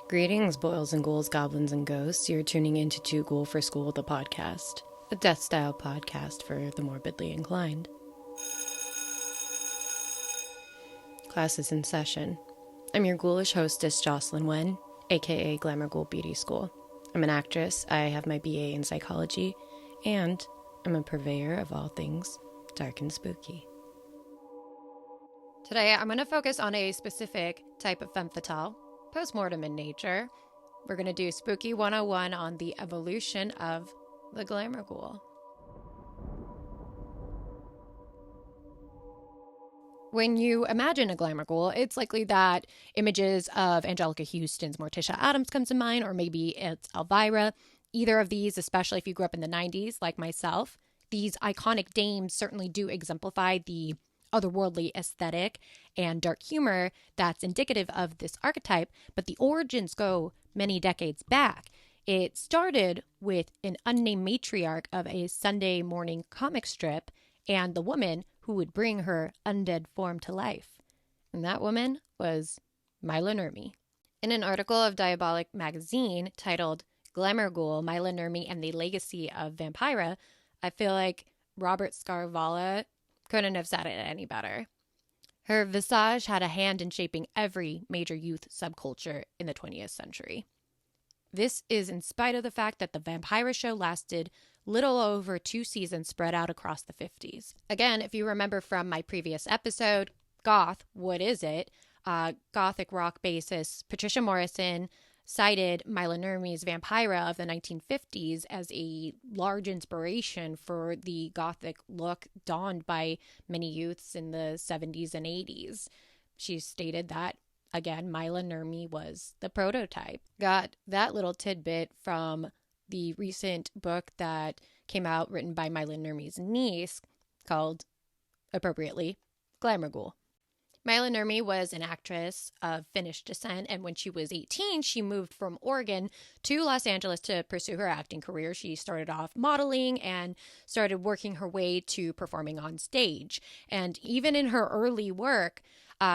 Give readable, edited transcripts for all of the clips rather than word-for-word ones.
Greetings, boils and ghouls, goblins and ghosts. You're tuning into To Ghoul for School, the podcast, a death-style podcast for the morbidly inclined. Class is in session. I'm your ghoulish hostess, Jocelyn Wen, aka Glamour Ghoul Beauty School. I'm an actress, I have my BA in psychology, and I'm a purveyor of all things dark and spooky. Today, I'm going to focus on a specific type of femme fatale, postmortem in nature. We're going to do Spooky 101 on the evolution of the Glamour Ghoul. When you imagine a Glamour Ghoul, it's likely that images of Angelica Houston's Morticia Addams comes to mind, or maybe it's Elvira. Either of these, especially if you grew up in the 90s like myself, these iconic dames certainly do exemplify the otherworldly aesthetic and dark humor that's indicative of this archetype, but the origins go many decades back. It started with an unnamed matriarch of a Sunday morning comic strip and the woman who would bring her undead form to life. And that woman was Mila Nurmi. In an article of Diabolic magazine titled Glamour Ghoul, Mila Nurmi and the Legacy of Vampira, I feel like Robert Scarvala couldn't have said it any better. Her visage had a hand in shaping every major youth subculture in the 20th century. This is in spite of the fact that the Vampira show lasted little over 2 seasons spread out across the 50s. Again, if you remember from my previous episode, Goth, What Is It? Gothic rock bassist Patricia Morrison cited Mila Nurmi's Vampira of the 1950s as a large inspiration for the Gothic look donned by many youths in the 70s and 80s. She stated that, again, Mila Nurmi was the prototype. Got that little tidbit from the recent book that came out written by Mila Nurmi's niece called, appropriately, Glamour Ghoul. Mila Nurmi was an actress of Finnish descent, and when she was 18, she moved from Oregon to Los Angeles to pursue her acting career. She started off modeling and started working her way to performing on stage. And even in her early work,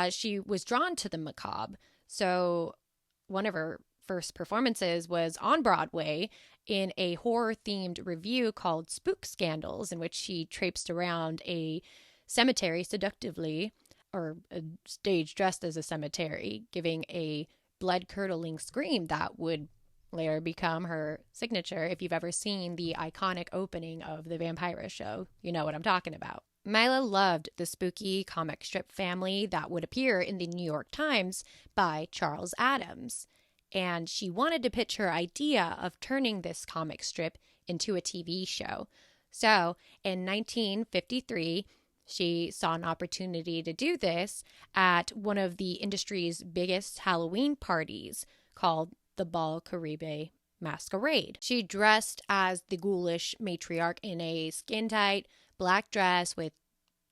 she was drawn to the macabre. So one of her first performances was on Broadway in a horror-themed revue called Spook Scandals, in which she traipsed around a cemetery seductively, or a stage dressed as a cemetery, giving a blood-curdling scream that would later become her signature. If you've ever seen the iconic opening of the Vampira show, you know what I'm talking about. Mila loved the spooky comic strip family that would appear in the New York Times by Charles Addams. And she wanted to pitch her idea of turning this comic strip into a TV show. So in 1953, she saw an opportunity to do this at one of the industry's biggest Halloween parties called the Bal Caribe Masquerade. She dressed as the ghoulish matriarch in a skin-tight black dress with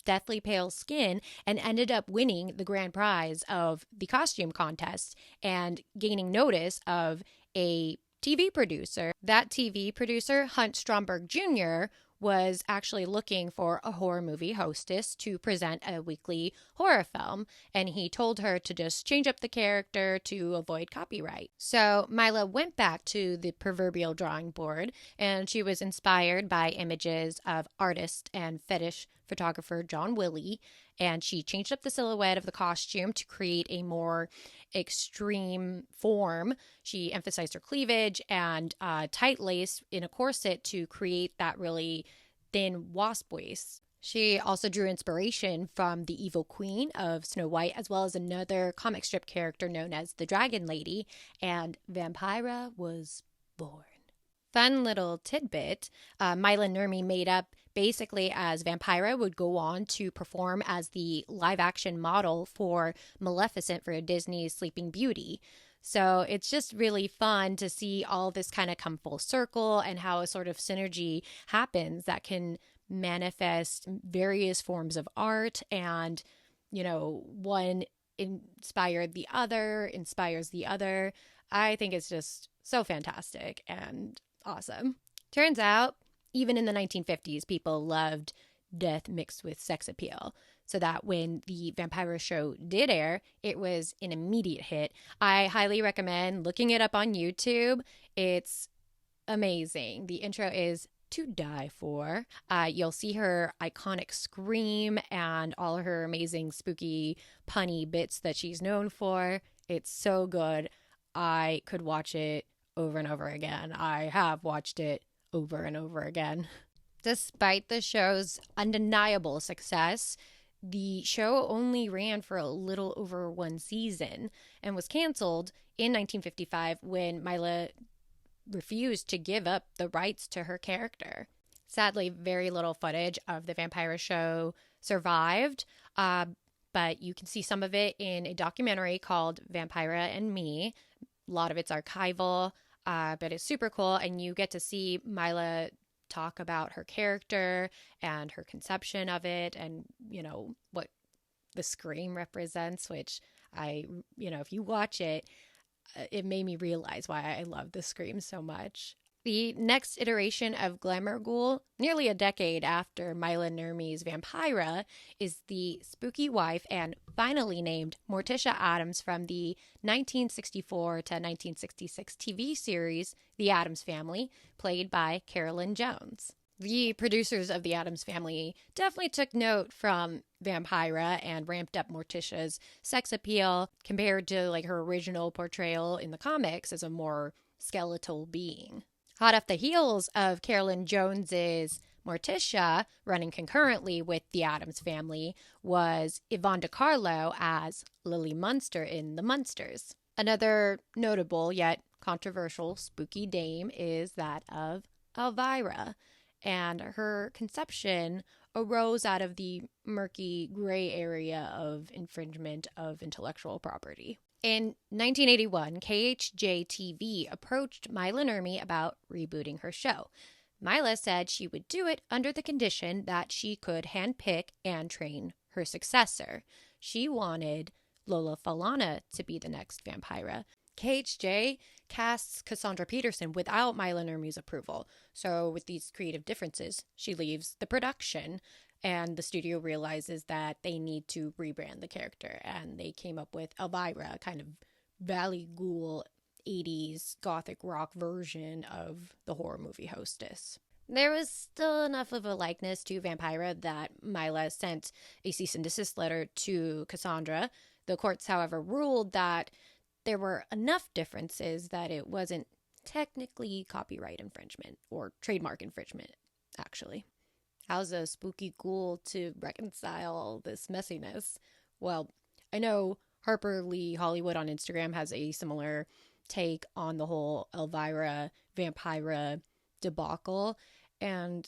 deathly pale skin and ended up winning the grand prize of the costume contest and gaining notice of a TV producer. That TV producer, Hunt Stromberg Jr., was actually looking for a horror movie hostess to present a weekly horror film, and he told her to just change up the character to avoid copyright. So Mila went back to the proverbial drawing board, and she was inspired by images of artist and fetish photographer John Willie, and she changed up the silhouette of the costume to create a more extreme form. She emphasized her cleavage and tight lace in a corset to create that really thin wasp waist. She also drew inspiration from the evil queen of Snow White, as well as another comic strip character known as the Dragon Lady, and Vampira was born. Fun little tidbit, Mila Nurmi made up basically as Vampira would go on to perform as the live-action model for Maleficent for Disney's Sleeping Beauty. So it's just really fun to see all this kind of come full circle and how a sort of synergy happens that can manifest various forms of art, and, you know, one inspires the other. I think it's just so fantastic and awesome. Turns out, even in the 1950s, people loved death mixed with sex appeal. so that when the Vampira show did air, it was an immediate hit. I highly recommend looking it up on YouTube. It's amazing. The intro is to die for. You'll see her iconic scream and all her amazing spooky punny bits that she's known for. It's so good. I could watch it over and over again. I have watched it over and over again. Despite the show's undeniable success, the show only ran for a little over one season and was canceled in 1955 when Mila refused to give up the rights to her character. Sadly, very little footage of the Vampira show survived, but you can see some of it in a documentary called Vampira and Me. A lot of it's archival, but it's super cool, and you get to see Mila talk about her character and her conception of it and, what the scream represents, which if you watch it, it made me realize why I love the scream so much. The next iteration of Glamour Ghoul, nearly a decade after Mila Nurmi's Vampira, is the spooky wife and finally named Morticia Addams from the 1964 to 1966 TV series The Addams Family, played by Carolyn Jones. The producers of The Addams Family definitely took note from Vampira and ramped up Morticia's sex appeal compared to her original portrayal in the comics as a more skeletal being. Hot off the heels of Carolyn Jones's Morticia, running concurrently with The Addams Family, was Yvonne DiCarlo as Lily Munster in The Munsters. Another notable yet controversial spooky dame is that of Elvira, and her conception arose out of the murky gray area of infringement of intellectual property. In 1981, KHJ-TV approached Mila Nurmi about rebooting her show. Mila said she would do it under the condition that she could handpick and train her successor. She wanted Lola Falana to be the next Vampira. KHJ casts Cassandra Peterson without Mila Nurmi's approval. So with these creative differences, she leaves the production, and the studio realizes that they need to rebrand the character, and they came up with Elvira, kind of Valley Ghoul 80s gothic rock version of the horror movie hostess. There was still enough of a likeness to Vampira that Mila sent a cease and desist letter to Cassandra. The courts, however, ruled that there were enough differences that it wasn't technically copyright infringement or trademark infringement, actually. How's a spooky ghoul to reconcile all this messiness? Well, I know Harper Lee Hollywood on Instagram has a similar take on the whole Elvira Vampira debacle. And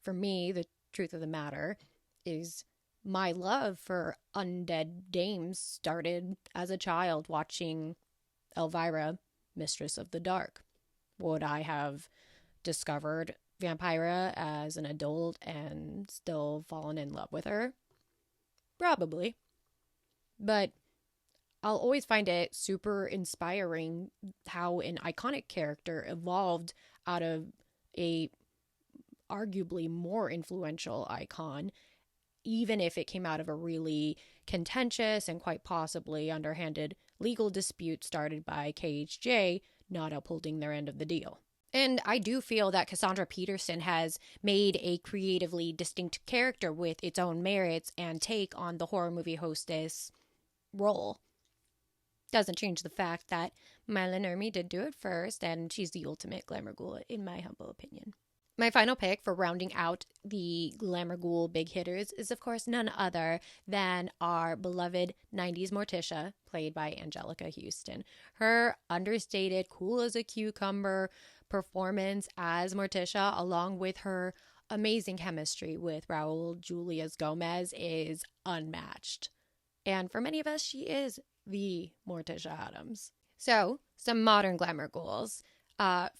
for me, the truth of the matter is my love for undead dames started as a child watching Elvira, Mistress of the Dark. Would I have discovered Vampira as an adult and still fallen in love with her? Probably. But I'll always find it super inspiring how an iconic character evolved out of a arguably more influential icon, even if it came out of a really contentious and quite possibly underhanded legal dispute started by KHJ not upholding their end of the deal. And I do feel that Cassandra Peterson has made a creatively distinct character with its own merits and take on the horror movie hostess role. Doesn't change the fact that Mila Nurmi did do it first, and she's the ultimate glamour ghoul, in my humble opinion. My final pick for rounding out the Glamour Ghoul big hitters is, of course, none other than our beloved 90s Morticia, played by Anjelica Huston. Her understated, cool as a cucumber performance as Morticia, along with her amazing chemistry with Raul Julias Gomez, is unmatched. And for many of us, she is the Morticia Addams. So, some modern glamour ghouls.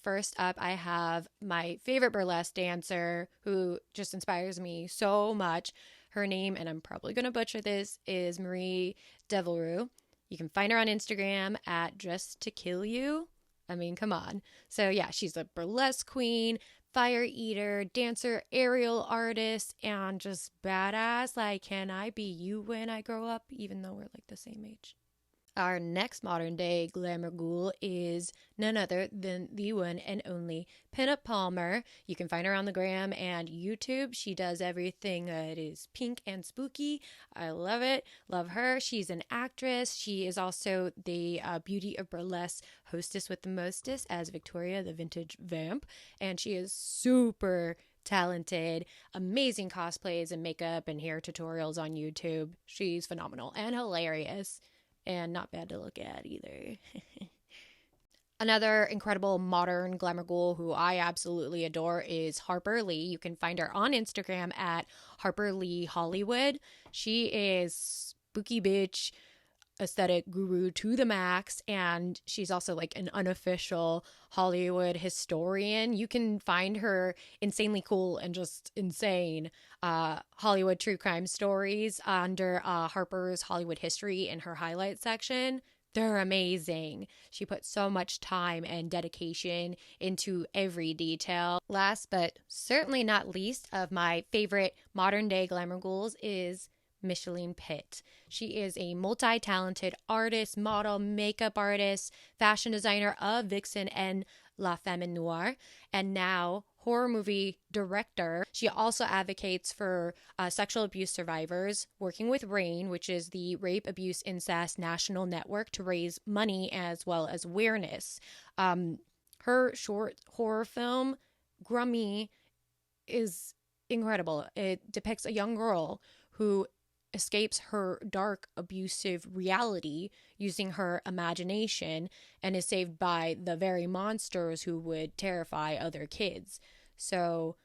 First up, I have my favorite burlesque dancer who just inspires me so much. Her name, and I'm probably going to butcher this, is Marie Devereaux. You can find her on Instagram at Dress to Kill You. I mean, come on. So yeah, she's a burlesque queen, fire eater, dancer, aerial artist, and just badass. Like, can I be you when I grow up, even though we're like the same age? Our next modern day glamour ghoul is none other than the one and only Pinup Palmer. You can find her on the gram and YouTube. She does everything that is pink and spooky. I love it. Love her. She's an actress. She is also the Beauty of Burlesque hostess with the mostest as Victoria, the vintage vamp. And she is super talented, amazing cosplays and makeup and hair tutorials on YouTube. She's phenomenal and hilarious. And not bad to look at either. Another incredible modern glamour ghoul who I absolutely adore is Harper Lee. You can find her on Instagram at Harper Lee Hollywood. She is spooky bitch aesthetic guru to the max, and she's also like an unofficial Hollywood historian. You can find her insanely cool and just insane Hollywood true crime stories under Harper's Hollywood History in her highlight section. They're amazing. She put so much time and dedication into every detail. Last but certainly not least of my favorite modern day glamour ghouls is Micheline Pitt. She is a multi-talented artist, model, makeup artist, fashion designer of Vixen and La Femme Noire, and now horror movie director. She also advocates for sexual abuse survivors, working with RAIN, which is the Rape, Abuse, Incest National Network, to raise money as well as awareness. Her short horror film, Grummy, is incredible. It depicts a young girl who escapes her dark, abusive reality using her imagination and is saved by the very monsters who would terrify other kids. So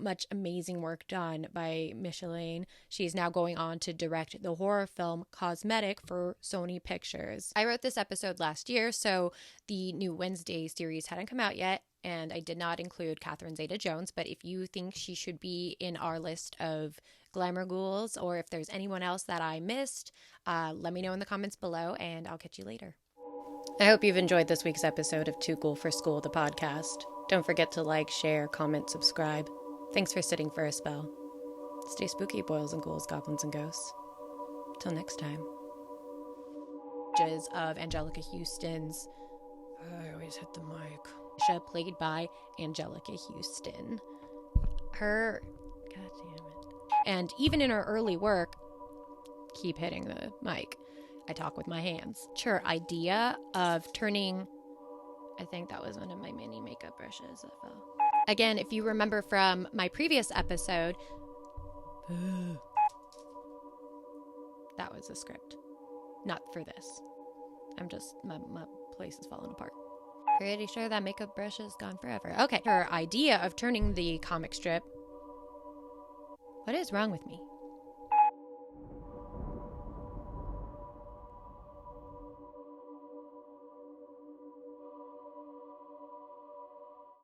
much amazing work done by Micheline. She's now going on to direct the horror film Cosmetic for Sony Pictures. I wrote this episode last year, so the new Wednesday series hadn't come out yet, and I did not include Catherine Zeta-Jones, but if you think she should be in our list of glamour ghouls, or if there's anyone else that I missed, let me know in the comments below, and I'll catch you later. I hope you've enjoyed this week's episode of Too Ghoul for School, the podcast. Don't forget to like, share, comment, subscribe. Thanks for sitting for a spell. Stay spooky, boils and ghouls, goblins and ghosts. Till next time. Of Angelica Houston's... I always hit the mic. Played by Angelica Houston. God damn it. And even in her early work, keep hitting the mic. I talk with my hands. Her idea of turning... I think that was one of my mini makeup brushes that fell. Again, if you remember from my previous episode, that was a script. Not for this. My place is falling apart. Pretty sure that makeup brush is gone forever. Okay, her idea of turning the comic strip... What is wrong with me?